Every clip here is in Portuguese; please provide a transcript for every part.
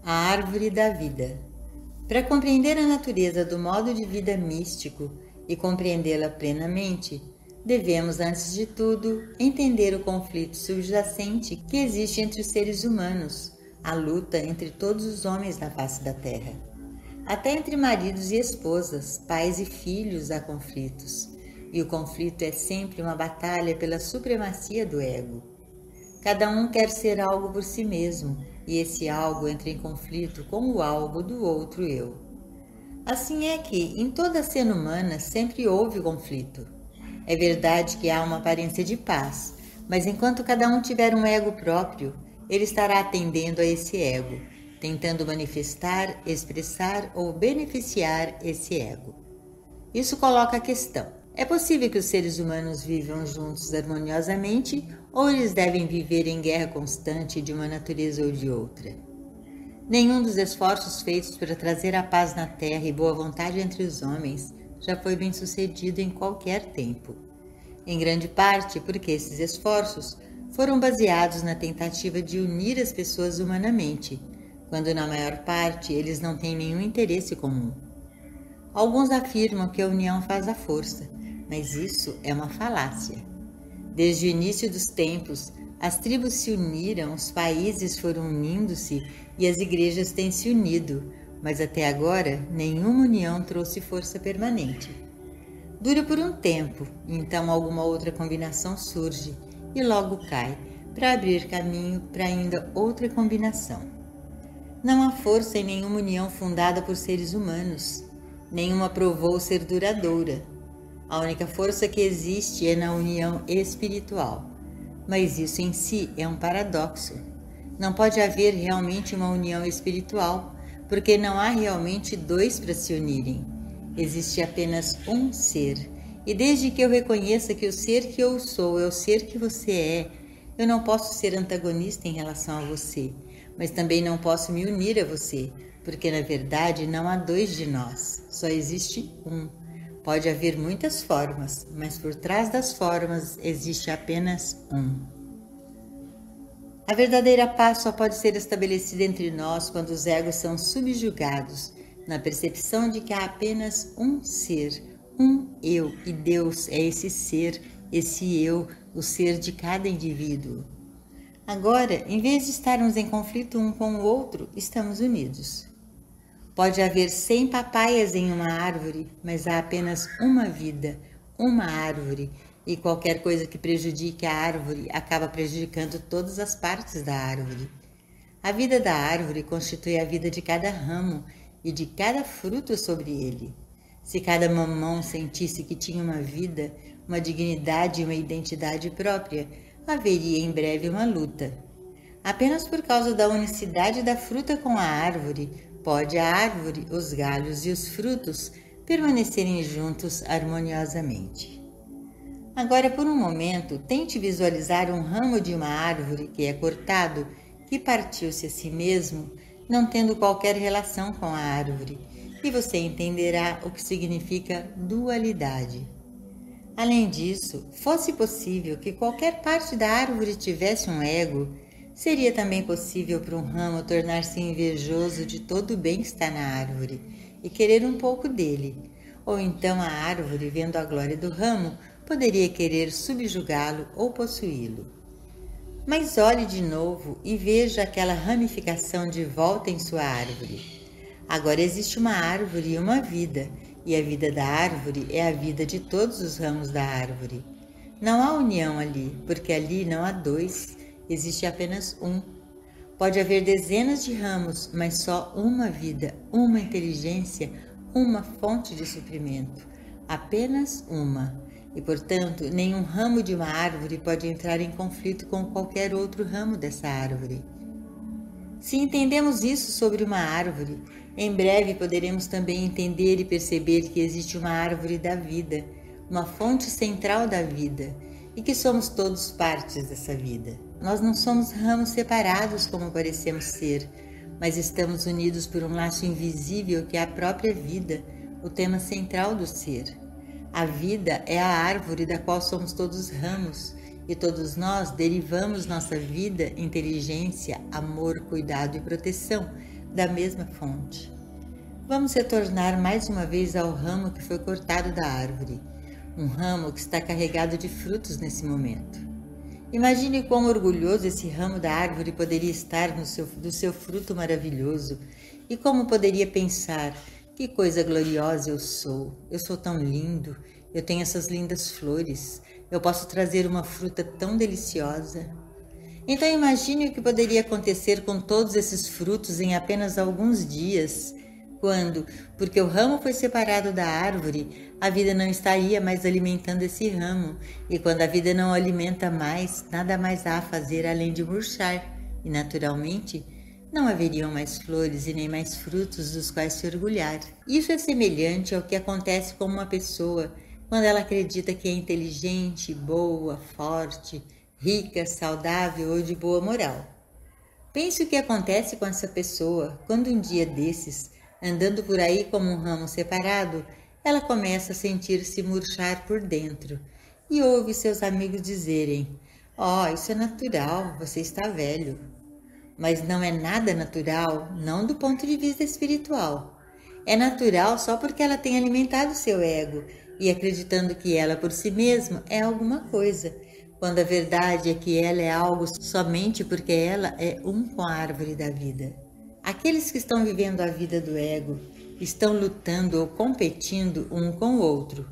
A árvore da vida. Para compreender a natureza do modo de vida místico e compreendê-la plenamente, devemos, antes de tudo, entender o conflito subjacente que existe entre os seres humanos, a luta entre todos os homens na face da terra. Até entre maridos e esposas, pais e filhos há conflitos, e o conflito é sempre uma batalha pela supremacia do ego. Cada um quer ser algo por si mesmo, e esse algo entra em conflito com o algo do outro eu. Assim é que, em toda a cena humana, sempre houve conflito. É verdade que há uma aparência de paz, mas enquanto cada um tiver um ego próprio, ele estará atendendo a esse ego, tentando manifestar, expressar ou beneficiar esse ego. Isso coloca a questão: é possível que os seres humanos vivam juntos harmoniosamente ou eles devem viver em guerra constante de uma natureza ou de outra? Nenhum dos esforços feitos para trazer a paz na terra e boa vontade entre os homens já foi bem sucedido em qualquer tempo. Em grande parte porque esses esforços foram baseados na tentativa de unir as pessoas humanamente, quando na maior parte eles não têm nenhum interesse comum. Alguns afirmam que a união faz a força, mas isso é uma falácia. Desde o início dos tempos, as tribos se uniram, os países foram unindo-se e as igrejas têm se unido, mas até agora nenhuma união trouxe força permanente. Dura por um tempo, então alguma outra combinação surge e logo cai, para abrir caminho para ainda outra combinação. Não há força em nenhuma união fundada por seres humanos. Nenhuma provou ser duradoura. A única força que existe é na união espiritual. Mas isso em si é um paradoxo. Não pode haver realmente uma união espiritual, porque não há realmente dois para se unirem. Existe apenas um ser. E desde que eu reconheça que o ser que eu sou é o ser que você é, eu não posso ser antagonista em relação a você, mas também não posso me unir a você, porque na verdade não há dois de nós, só existe um. Pode haver muitas formas, mas por trás das formas existe apenas um. A verdadeira paz só pode ser estabelecida entre nós quando os egos são subjugados, na percepção de que há apenas um ser, um eu, e Deus é esse ser, esse eu, o ser de cada indivíduo. Agora, em vez de estarmos em conflito um com o outro, estamos unidos. Pode haver 100 papaias em uma árvore, mas há apenas uma vida, uma árvore, e qualquer coisa que prejudique a árvore acaba prejudicando todas as partes da árvore. A vida da árvore constitui a vida de cada ramo e de cada fruto sobre ele. Se cada mamão sentisse que tinha uma vida, uma dignidade e uma identidade própria, haveria em breve uma luta. Apenas por causa da unicidade da fruta com a árvore, pode a árvore, os galhos e os frutos permanecerem juntos harmoniosamente. Agora, por um momento, tente visualizar um ramo de uma árvore que é cortado, que partiu-se a si mesmo, não tendo qualquer relação com a árvore, e você entenderá o que significa dualidade. Além disso, fosse possível que qualquer parte da árvore tivesse um ego, seria também possível para um ramo tornar-se invejoso de todo o bem que está na árvore e querer um pouco dele, ou então a árvore, vendo a glória do ramo, poderia querer subjugá-lo ou possuí-lo. Mas olhe de novo e veja aquela ramificação de volta em sua árvore. Agora existe uma árvore e uma vida, e a vida da árvore é a vida de todos os ramos da árvore. Não há união ali, porque ali não há dois, existe apenas um. Pode haver dezenas de ramos, mas só uma vida, uma inteligência, uma fonte de suprimento. Apenas uma. E, portanto, nenhum ramo de uma árvore pode entrar em conflito com qualquer outro ramo dessa árvore. Se entendemos isso sobre uma árvore, em breve poderemos também entender e perceber que existe uma árvore da vida, uma fonte central da vida, e que somos todos partes dessa vida. Nós não somos ramos separados como parecemos ser, mas estamos unidos por um laço invisível que é a própria vida, o tema central do ser. A vida é a árvore da qual somos todos ramos, e todos nós derivamos nossa vida, inteligência, amor, cuidado e proteção da mesma fonte. Vamos retornar mais uma vez ao ramo que foi cortado da árvore, um ramo que está carregado de frutos nesse momento. Imagine quão orgulhoso esse ramo da árvore poderia estar do seu fruto maravilhoso e como poderia pensar: que coisa gloriosa eu sou tão lindo, eu tenho essas lindas flores, eu posso trazer uma fruta tão deliciosa. Então imagine o que poderia acontecer com todos esses frutos em apenas alguns dias, quando, porque o ramo foi separado da árvore, a vida não estaria mais alimentando esse ramo, e quando a vida não alimenta mais, nada mais há a fazer além de murchar, e naturalmente não haveriam mais flores e nem mais frutos dos quais se orgulhar. Isso é semelhante ao que acontece com uma pessoa quando ela acredita que é inteligente, boa, forte, rica, saudável ou de boa moral. Pense o que acontece com essa pessoa quando um dia desses, andando por aí como um ramo separado, ela começa a sentir-se murchar por dentro e ouve seus amigos dizerem: "Oh, isso é natural, você está velho." Mas não é nada natural, não do ponto de vista espiritual. É natural só porque ela tem alimentado seu ego e acreditando que ela por si mesma é alguma coisa, quando a verdade é que ela é algo somente porque ela é um com a árvore da vida. Aqueles que estão vivendo a vida do ego estão lutando ou competindo um com o outro,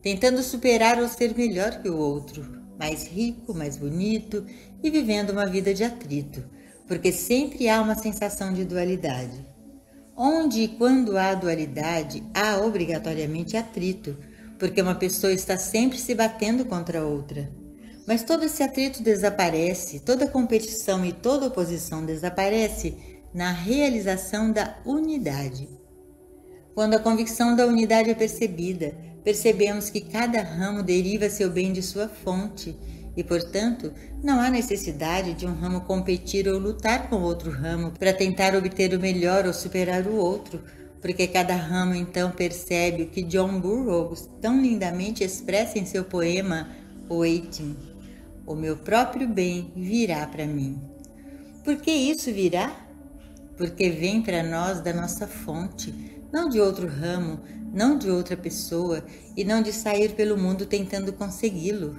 tentando superar ou ser melhor que o outro, mais rico, mais bonito e vivendo uma vida de atrito, porque sempre há uma sensação de dualidade. Onde e quando há dualidade, há obrigatoriamente atrito, porque uma pessoa está sempre se batendo contra a outra. Mas todo esse atrito desaparece, toda competição e toda oposição desaparece na realização da unidade. Quando a convicção da unidade é percebida, percebemos que cada ramo deriva seu bem de sua fonte e, portanto, não há necessidade de um ramo competir ou lutar com outro ramo para tentar obter o melhor ou superar o outro, porque cada ramo então percebe o que John Burroughs tão lindamente expressa em seu poema Waiting: o meu próprio bem virá para mim. Por que isso virá? Porque vem para nós da nossa fonte, não de outro ramo, não de outra pessoa e não de sair pelo mundo tentando consegui-lo.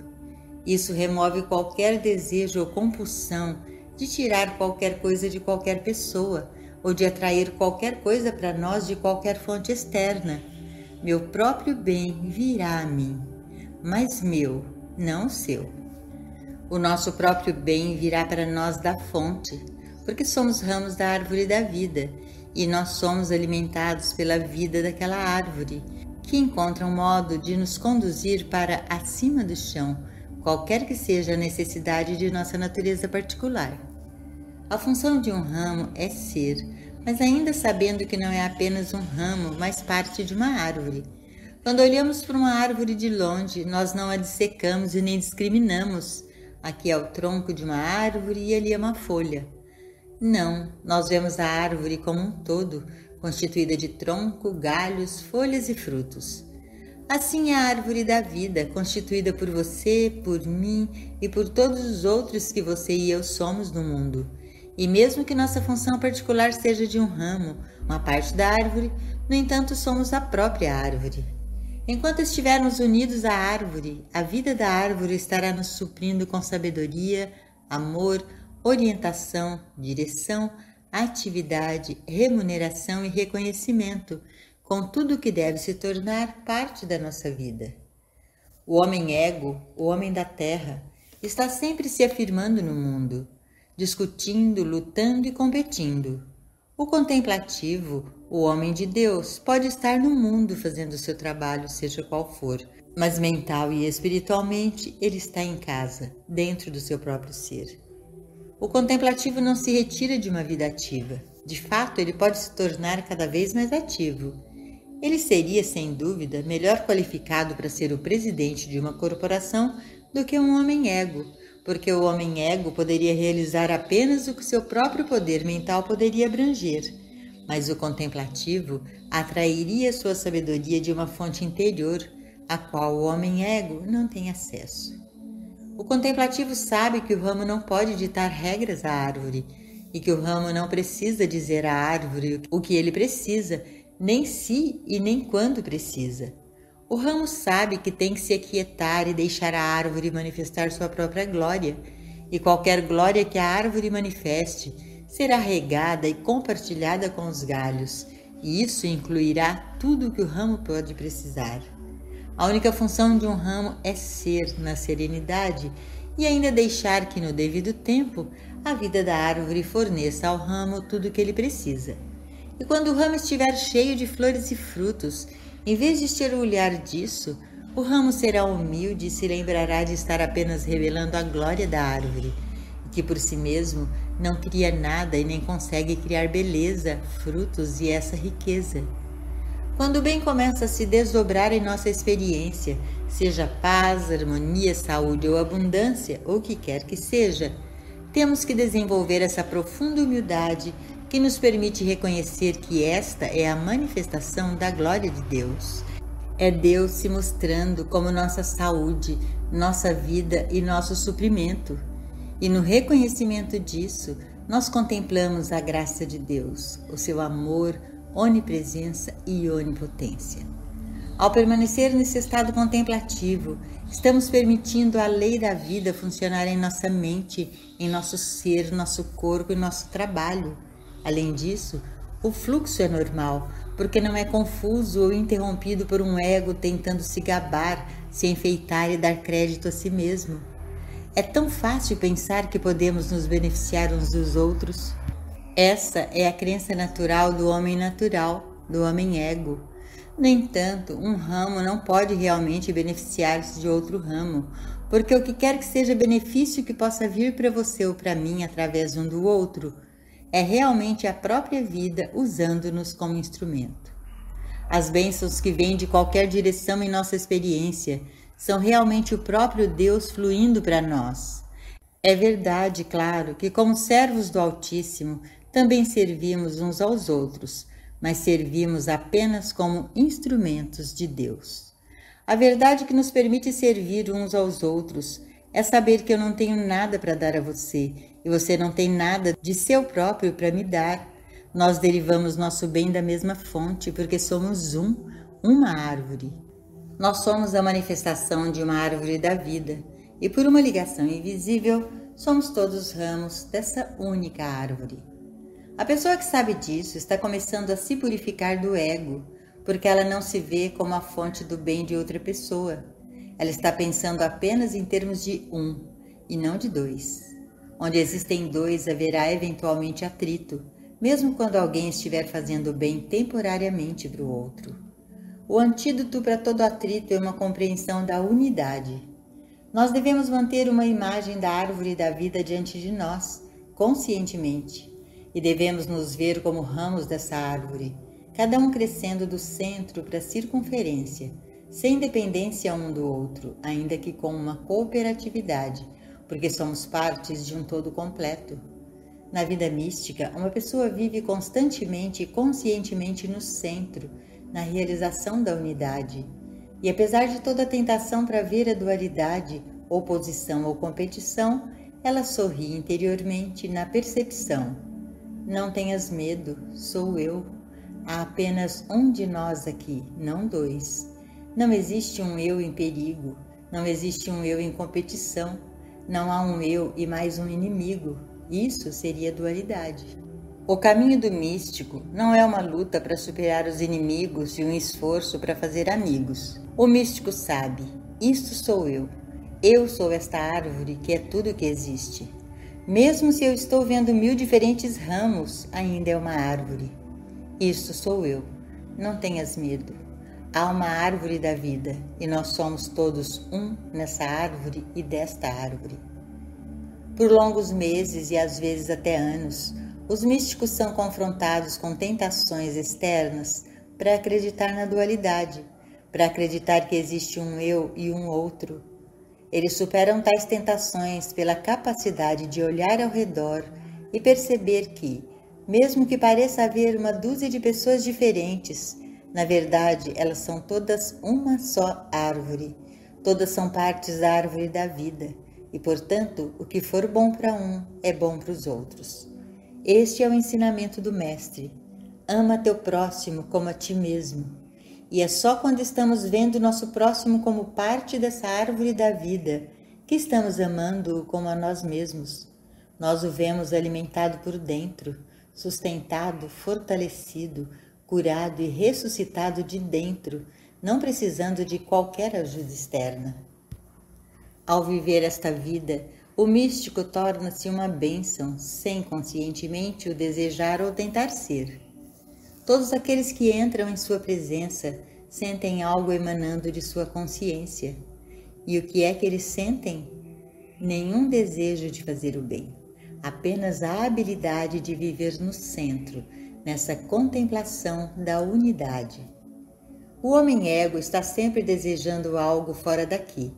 Isso remove qualquer desejo ou compulsão de tirar qualquer coisa de qualquer pessoa ou de atrair qualquer coisa para nós de qualquer fonte externa. Meu próprio bem virá a mim, mas meu, não seu. O nosso próprio bem virá para nós da fonte, porque somos ramos da árvore da vida e nós somos alimentados pela vida daquela árvore, que encontra um modo de nos conduzir para acima do chão, qualquer que seja a necessidade de nossa natureza particular. A função de um ramo é ser, mas ainda sabendo que não é apenas um ramo, mas parte de uma árvore. Quando olhamos para uma árvore de longe, nós não a dissecamos e nem discriminamos. Aqui é o tronco de uma árvore e ali é uma folha. Não, nós vemos a árvore como um todo, constituída de tronco, galhos, folhas e frutos. Assim é a árvore da vida, constituída por você, por mim e por todos os outros que você e eu somos no mundo. E mesmo que nossa função particular seja de um ramo, uma parte da árvore, no entanto somos a própria árvore. Enquanto estivermos unidos à árvore, a vida da árvore estará nos suprindo com sabedoria, amor, orientação, direção, atividade, remuneração e reconhecimento, com tudo o que deve se tornar parte da nossa vida. O homem ego, o homem da terra, está sempre se afirmando no mundo, discutindo, lutando e competindo. O contemplativo, o homem de Deus, pode estar no mundo fazendo o seu trabalho, seja qual for, mas mental e espiritualmente ele está em casa, dentro do seu próprio ser. O contemplativo não se retira de uma vida ativa. De fato, ele pode se tornar cada vez mais ativo. Ele seria, sem dúvida, melhor qualificado para ser o presidente de uma corporação do que um homem ego, porque o homem ego poderia realizar apenas o que seu próprio poder mental poderia abranger, mas o contemplativo atrairia sua sabedoria de uma fonte interior, a qual o homem ego não tem acesso. O contemplativo sabe que o ramo não pode ditar regras à árvore, e que o ramo não precisa dizer à árvore o que ele precisa, nem se e nem quando precisa. O ramo sabe que tem que se aquietar e deixar a árvore manifestar sua própria glória, e qualquer glória que a árvore manifeste será regada e compartilhada com os galhos, e isso incluirá tudo o que o ramo pode precisar. A única função de um ramo é ser na serenidade e ainda deixar que no devido tempo a vida da árvore forneça ao ramo tudo o que ele precisa. E quando o ramo estiver cheio de flores e frutos, em vez de se orgulhar disso, o ramo será humilde e se lembrará de estar apenas revelando a glória da árvore, e que por si mesmo não cria nada e nem consegue criar beleza, frutos e essa riqueza. Quando o bem começa a se desdobrar em nossa experiência, seja paz, harmonia, saúde ou abundância, ou o que quer que seja, temos que desenvolver essa profunda humildade que nos permite reconhecer que esta é a manifestação da glória de Deus. É Deus se mostrando como nossa saúde, nossa vida e nosso suprimento. E no reconhecimento disso, nós contemplamos a graça de Deus, o seu amor, onipresença e onipotência. Ao permanecer nesse estado contemplativo, estamos permitindo a lei da vida funcionar em nossa mente, em nosso ser, nosso corpo e nosso trabalho. Além disso, o fluxo é normal, porque não é confuso ou interrompido por um ego tentando se gabar, se enfeitar e dar crédito a si mesmo. É tão fácil pensar que podemos nos beneficiar uns dos outros. Essa é a crença natural, do homem ego. No entanto, um ramo não pode realmente beneficiar-se de outro ramo, porque o que quer que seja benefício que possa vir para você ou para mim através um do outro, é realmente a própria vida usando-nos como instrumento. As bênçãos que vêm de qualquer direção em nossa experiência são realmente o próprio Deus fluindo para nós. É verdade, claro, que como servos do Altíssimo também servimos uns aos outros, mas servimos apenas como instrumentos de Deus. A verdade que nos permite servir uns aos outros é saber que eu não tenho nada para dar a você e você não tem nada de seu próprio para me dar. Nós derivamos nosso bem da mesma fonte porque somos uma árvore. Nós somos a manifestação de uma árvore da vida e por uma ligação invisível somos todos ramos dessa única árvore. A pessoa que sabe disso está começando a se purificar do ego, porque ela não se vê como a fonte do bem de outra pessoa. Ela está pensando apenas em termos de um e não de dois. Onde existem dois, haverá eventualmente atrito, mesmo quando alguém estiver fazendo bem temporariamente para o outro. O antídoto para todo atrito é uma compreensão da unidade. Nós devemos manter uma imagem da árvore da vida diante de nós, conscientemente, e devemos nos ver como ramos dessa árvore, cada um crescendo do centro para a circunferência, sem dependência um do outro, ainda que com uma cooperatividade, porque somos partes de um todo completo. Na vida mística, uma pessoa vive constantemente e conscientemente no centro, na realização da unidade. E apesar de toda a tentação para ver a dualidade, oposição ou competição, ela sorri interiormente na percepção. Não tenhas medo, sou eu. Há apenas um de nós aqui, não dois. Não existe um eu em perigo, não existe um eu em competição, não há um eu e mais um inimigo. Isso seria dualidade. O caminho do místico não é uma luta para superar os inimigos e um esforço para fazer amigos. O místico sabe, isto sou eu. Eu sou esta árvore que é tudo que existe. Mesmo se eu estou vendo 1000 diferentes ramos, ainda é uma árvore. Isto sou eu. Não tenhas medo. Há uma árvore da vida e nós somos todos um nessa árvore e desta árvore. Por longos meses e às vezes até anos, os místicos são confrontados com tentações externas para acreditar na dualidade, para acreditar que existe um eu e um outro. Eles superam tais tentações pela capacidade de olhar ao redor e perceber que, mesmo que pareça haver uma dúzia de pessoas diferentes, na verdade elas são todas uma só árvore, todas são partes da árvore da vida, e portanto o que for bom para um é bom para os outros. Este é o ensinamento do Mestre. Ama teu próximo como a ti mesmo. E é só quando estamos vendo nosso próximo como parte dessa árvore da vida que estamos amando-o como a nós mesmos. Nós o vemos alimentado por dentro, sustentado, fortalecido, curado e ressuscitado de dentro, não precisando de qualquer ajuda externa. Ao viver esta vida, o místico torna-se uma bênção, sem conscientemente o desejar ou tentar ser. Todos aqueles que entram em sua presença sentem algo emanando de sua consciência. E o que é que eles sentem? Nenhum desejo de fazer o bem, apenas a habilidade de viver no centro, nessa contemplação da unidade. O homem-ego está sempre desejando algo fora daqui.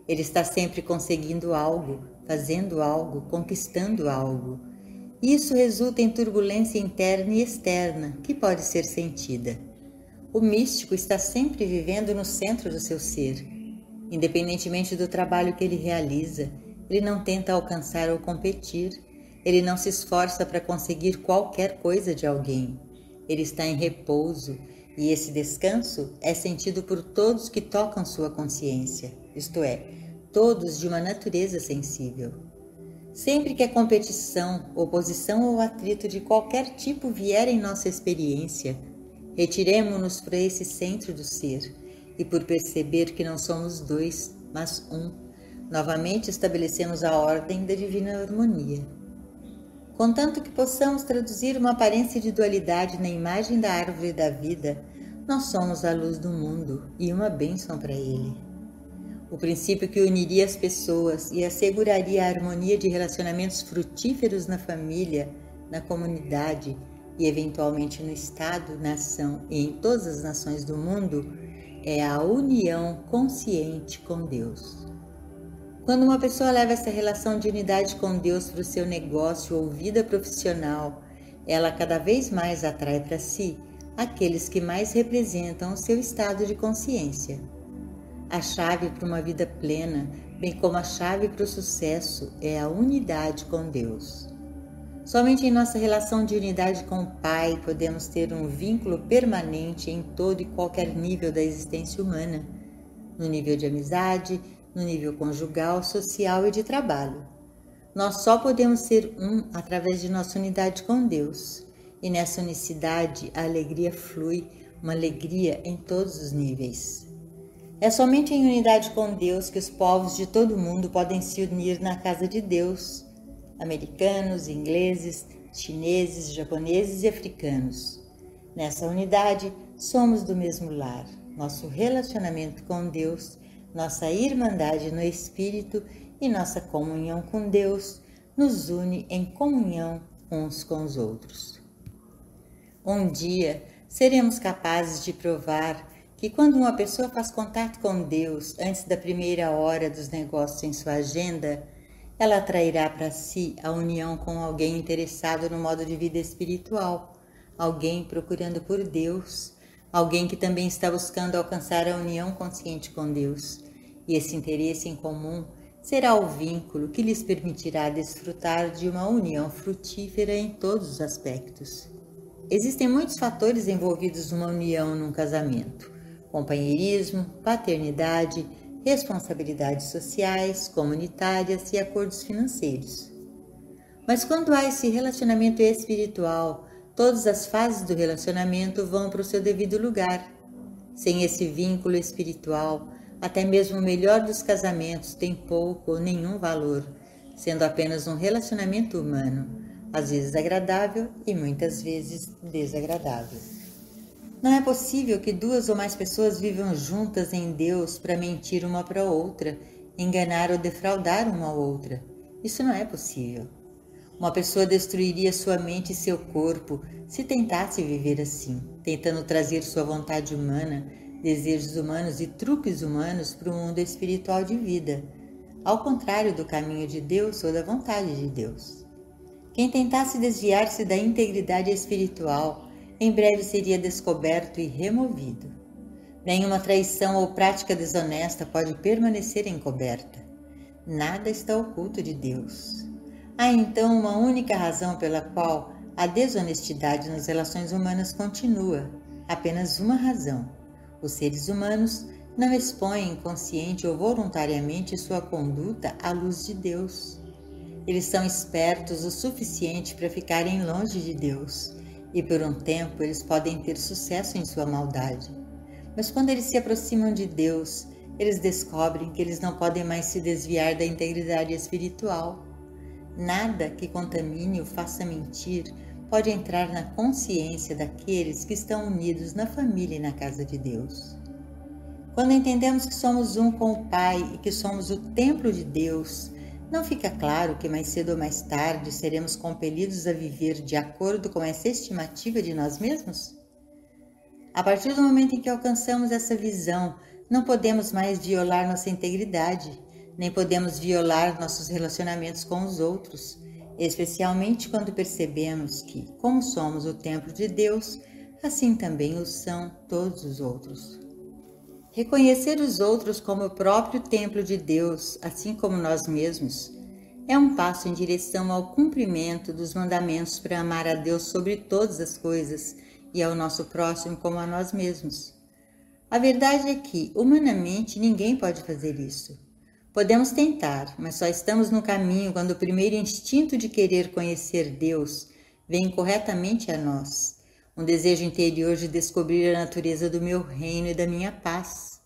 Ele está sempre conseguindo algo, fazendo algo, conquistando algo. Isso resulta em turbulência interna e externa, que pode ser sentida. O místico está sempre vivendo no centro do seu ser. Independentemente do trabalho que ele realiza, ele não tenta alcançar ou competir. Ele não se esforça para conseguir qualquer coisa de alguém. Ele está em repouso, e esse descanso é sentido por todos que tocam sua consciência, isto é, todos de uma natureza sensível. Sempre que a competição, oposição ou atrito de qualquer tipo vier em nossa experiência, retiremo-nos para esse centro do ser e, por perceber que não somos dois, mas um, novamente estabelecemos a ordem da divina harmonia. Contanto que possamos traduzir uma aparência de dualidade na imagem da árvore da vida, nós somos a luz do mundo e uma bênção para ele. O princípio que uniria as pessoas e asseguraria a harmonia de relacionamentos frutíferos na família, na comunidade e eventualmente no Estado, nação e em todas as nações do mundo é a união consciente com Deus. Quando uma pessoa leva essa relação de unidade com Deus para o seu negócio ou vida profissional, ela cada vez mais atrai para si aqueles que mais representam o seu estado de consciência. A chave para uma vida plena, bem como a chave para o sucesso, é a unidade com Deus. Somente em nossa relação de unidade com o Pai podemos ter um vínculo permanente em todo e qualquer nível da existência humana, no nível de amizade, no nível conjugal, social e de trabalho. Nós só podemos ser um através de nossa unidade com Deus, e nessa unicidade a alegria flui, uma alegria em todos os níveis. É somente em unidade com Deus que os povos de todo o mundo podem se unir na casa de Deus, americanos, ingleses, chineses, japoneses e africanos. Nessa unidade, somos do mesmo lar. Nosso relacionamento com Deus, nossa irmandade no Espírito e nossa comunhão com Deus nos une em comunhão uns com os outros. Um dia, seremos capazes de provar que quando uma pessoa faz contato com Deus antes da primeira hora dos negócios em sua agenda, ela atrairá para si a união com alguém interessado no modo de vida espiritual, alguém procurando por Deus, alguém que também está buscando alcançar a união consciente com Deus. E esse interesse em comum será o vínculo que lhes permitirá desfrutar de uma união frutífera em todos os aspectos. Existem muitos fatores envolvidos numa união num casamento: companheirismo, paternidade, responsabilidades sociais, comunitárias e acordos financeiros. Mas quando há esse relacionamento espiritual, todas as fases do relacionamento vão para o seu devido lugar. Sem esse vínculo espiritual, até mesmo o melhor dos casamentos tem pouco ou nenhum valor, sendo apenas um relacionamento humano, às vezes agradável e muitas vezes desagradável. Não é possível que duas ou mais pessoas vivam juntas em Deus para mentir uma para a outra, enganar ou defraudar uma a outra. Isso não é possível. Uma pessoa destruiria sua mente e seu corpo se tentasse viver assim, tentando trazer sua vontade humana, desejos humanos e truques humanos para o mundo espiritual de vida, ao contrário do caminho de Deus ou da vontade de Deus. Quem tentasse desviar-se da integridade espiritual, em breve seria descoberto e removido. Nenhuma traição ou prática desonesta pode permanecer encoberta. Nada está oculto de Deus. Há então uma única razão pela qual A desonestidade nas relações humanas continua, apenas uma razão: os seres humanos não expõem consciente ou voluntariamente sua conduta à luz de Deus. Eles são espertos o suficiente para ficarem longe de Deus, e por um tempo eles podem ter sucesso em sua maldade. Mas quando eles se aproximam de Deus, eles descobrem que eles não podem mais se desviar da integridade espiritual. Nada que contamine ou faça mentir pode entrar na consciência daqueles que estão unidos na família e na casa de Deus. Quando entendemos que somos um com o Pai e que somos o templo de Deus, não fica claro que mais cedo ou mais tarde seremos compelidos a viver de acordo com essa estimativa de nós mesmos? A partir do momento em que alcançamos essa visão, não podemos mais violar nossa integridade, nem podemos violar nossos relacionamentos com os outros, especialmente quando percebemos que, como somos o templo de Deus, assim também o são todos os outros. Reconhecer os outros como o próprio templo de Deus, assim como nós mesmos, é um passo em direção ao cumprimento dos mandamentos para amar a Deus sobre todas as coisas e ao nosso próximo como a nós mesmos. A verdade é que, humanamente, ninguém pode fazer isso. Podemos tentar, mas só estamos no caminho quando o primeiro instinto de querer conhecer Deus vem corretamente a nós, um desejo interior de descobrir a natureza do meu reino e da minha paz.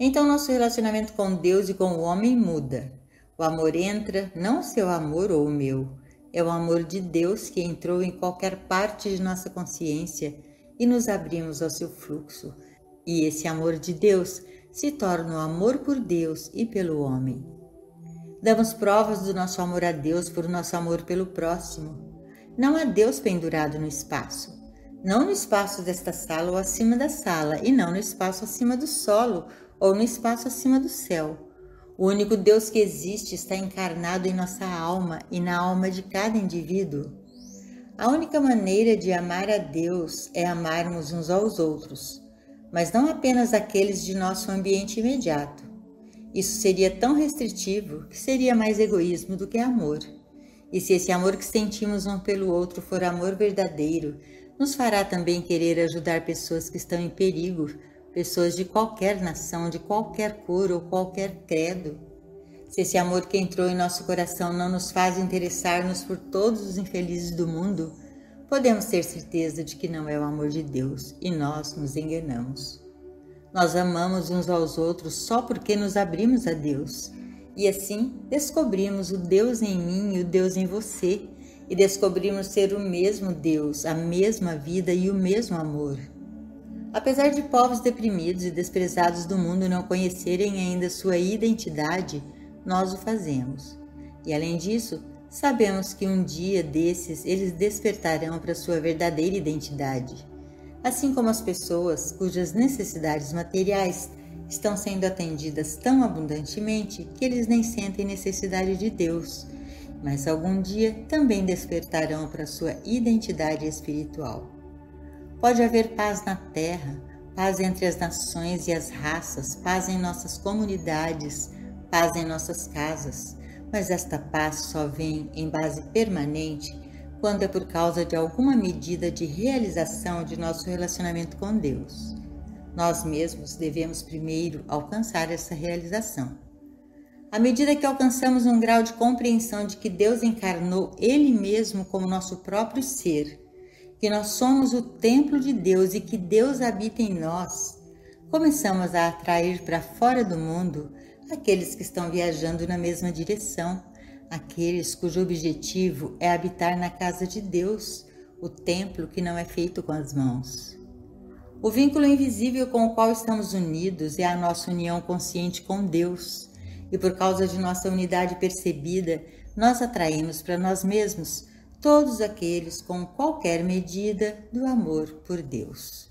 Então nosso relacionamento com Deus e com o homem muda. O amor entra, não o seu amor ou o meu, é o amor de Deus que entrou em qualquer parte de nossa consciência e nos abrimos ao seu fluxo. E esse amor de Deus se torna o amor por Deus e pelo homem. Damos provas do nosso amor a Deus por nosso amor pelo próximo. Não há Deus pendurado no espaço. Não no espaço desta sala ou acima da sala, e não no espaço acima do solo ou no espaço acima do céu. O único Deus que existe está encarnado em nossa alma e na alma de cada indivíduo. A única maneira de amar a Deus é amarmos uns aos outros, mas não apenas aqueles de nosso ambiente imediato. Isso seria tão restritivo que seria mais egoísmo do que amor. E se esse amor que sentimos um pelo outro for amor verdadeiro, nos fará também querer ajudar pessoas que estão em perigo, pessoas de qualquer nação, de qualquer cor ou qualquer credo. Se esse amor que entrou em nosso coração não nos faz interessar-nos por todos os infelizes do mundo, podemos ter certeza de que não é o amor de Deus e nós nos enganamos. Nós amamos uns aos outros só porque nos abrimos a Deus e assim descobrimos o Deus em mim e o Deus em você e descobrimos ser o mesmo Deus, a mesma vida e o mesmo amor. Apesar de povos deprimidos e desprezados do mundo não conhecerem ainda sua identidade, nós o fazemos. E além disso, sabemos que um dia desses eles despertarão para sua verdadeira identidade, assim como as pessoas cujas necessidades materiais estão sendo atendidas tão abundantemente que eles nem sentem necessidade de Deus, mas algum dia também despertarão para sua identidade espiritual. Pode haver paz na terra, paz entre as nações e as raças, paz em nossas comunidades, paz em nossas casas, mas esta paz só vem em base permanente quando é por causa de alguma medida de realização de nosso relacionamento com Deus. Nós mesmos devemos primeiro alcançar essa realização. À medida que alcançamos um grau de compreensão de que Deus encarnou Ele mesmo como nosso próprio ser, que nós somos o templo de Deus e que Deus habita em nós, começamos a atrair para fora do mundo aqueles que estão viajando na mesma direção, aqueles cujo objetivo é habitar na casa de Deus, o templo que não é feito com as mãos. O vínculo invisível com o qual estamos unidos é a nossa união consciente com Deus, e por causa de nossa unidade percebida, nós atraímos para nós mesmos todos aqueles com qualquer medida do amor por Deus.